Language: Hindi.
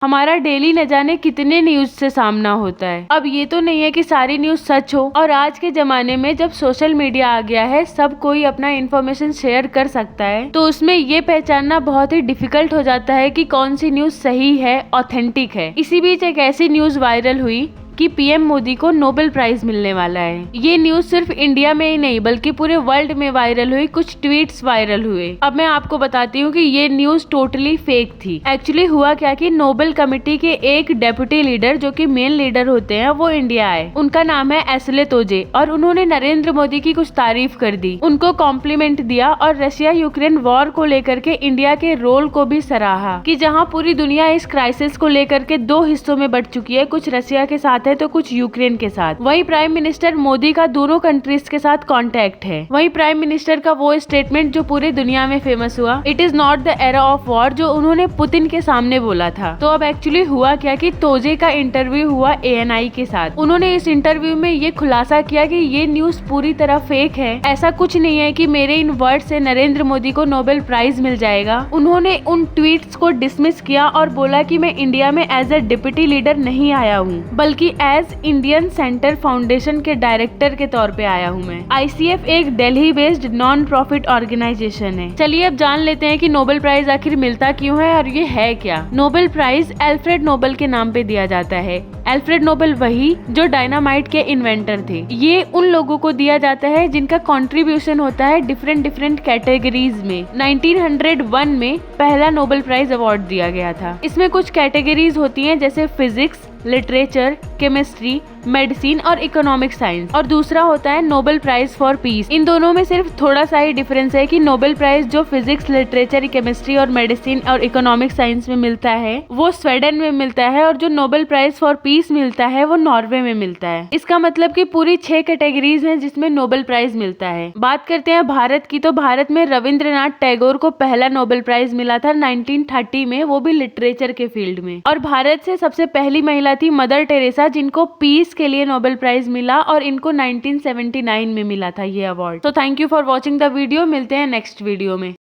हमारा डेली न जाने कितने न्यूज से सामना होता है। अब ये तो नहीं है कि सारी न्यूज सच हो, और आज के जमाने में जब सोशल मीडिया आ गया है, सब कोई अपना इन्फॉर्मेशन शेयर कर सकता है, तो उसमें ये पहचानना बहुत ही डिफिकल्ट हो जाता है कि कौन सी न्यूज सही है, ऑथेंटिक है। इसी बीच एक ऐसी न्यूज वायरल हुई कि पीएम मोदी को नोबेल प्राइज मिलने वाला है। ये न्यूज सिर्फ इंडिया में ही नहीं बल्कि पूरे वर्ल्ड में वायरल हुई, कुछ ट्वीट्स वायरल हुए। अब मैं आपको बताती हूँ कि ये न्यूज टोटली फेक थी। एक्चुअली हुआ क्या कि नोबेल कमेटी के एक डेप्यूटी लीडर, जो कि मेन लीडर होते हैं, वो इंडिया आए। उनका नाम है एसले तोजे, और उन्होंने नरेंद्र मोदी की कुछ तारीफ कर दी, उनको कॉम्प्लीमेंट दिया और रशिया यूक्रेन वॉर को लेकर के इंडिया के रोल को भी सराहा कि जहाँ पूरी दुनिया इस क्राइसिस को लेकर के दो हिस्सों में बट चुकी है, कुछ रशिया के साथ तो कुछ यूक्रेन के साथ। वहीं प्राइम मिनिस्टर मोदी का दोनों कंट्रीज के साथ कांटेक्ट है। वहीं प्राइम मिनिस्टर का वो स्टेटमेंट जो पूरे दुनिया में फेमस हुआ, it is not the era of war, जो उन्होंने पुतिन के सामने बोला था। तो अब एक्चुअली हुआ क्या कि तोजे का इंटरव्यू हुआ ANI के साथ। उन्होंने इस इंटरव्यू में ये खुलासा किया कि ये न्यूज पूरी तरह फेक है। ऐसा कुछ नहीं है कि मेरे इन वर्ड से नरेंद्र मोदी को नोबेल प्राइज मिल जाएगा। उन्होंने उन ट्वीट्स को डिसमिस किया और बोला कि मैं इंडिया में एज ए डिप्टी लीडर नहीं आया हूँ, बल्कि एज इंडियन सेंटर फाउंडेशन के डायरेक्टर के तौर पे आया हूँ मैं। ICF एक Delhi based non profit organisation है। चलिए अब जान लेते हैं कि नोबेल प्राइज आखिर मिलता क्यों है और ये है क्या। नोबेल प्राइज एल्फ्रेड नोबेल के नाम पे दिया जाता है। एल्फ्रेड नोबेल वही जो डायनामाइट के इन्वेंटर थे। ये उन लोगों को दिया जाता है जिनका कंट्रीब्यूशन होता है डिफरेंट कैटेगरीज में। 1901 में पहला नोबेल प्राइज अवार्ड दिया गया था। इसमें कुछ कैटेगरीज होती हैं, जैसे फिजिक्स, लिटरेचर, केमिस्ट्री, मेडिसिन और इकोनॉमिक साइंस, और दूसरा होता है नोबेल प्राइज फॉर पीस। इन दोनों में सिर्फ थोड़ा सा ही डिफरेंस है कि नोबेल प्राइज जो फिजिक्स, लिटरेचर, केमिस्ट्री और मेडिसिन और इकोनॉमिक साइंस में मिलता है वो स्वीडन में मिलता है, और जो नोबेल प्राइज फॉर पीस मिलता है वो नॉर्वे में मिलता है। इसका मतलब कि पूरी 6 कैटेगरीज हैं जिसमें नोबेल प्राइज मिलता है। बात करते हैं भारत की, तो भारत में रविंद्रनाथ टैगोर को पहला नोबेल प्राइज मिला था 1930 में, वो भी लिटरेचर के फील्ड में। और भारत से सबसे पहली महिला थी मदर टेरेसा, जिनको पीस के लिए नोबेल प्राइज मिला, और इनको 1979 में मिला था ये अवार्ड। तो thank you for watching the video. मिलते हैं नेक्स्ट वीडियो में।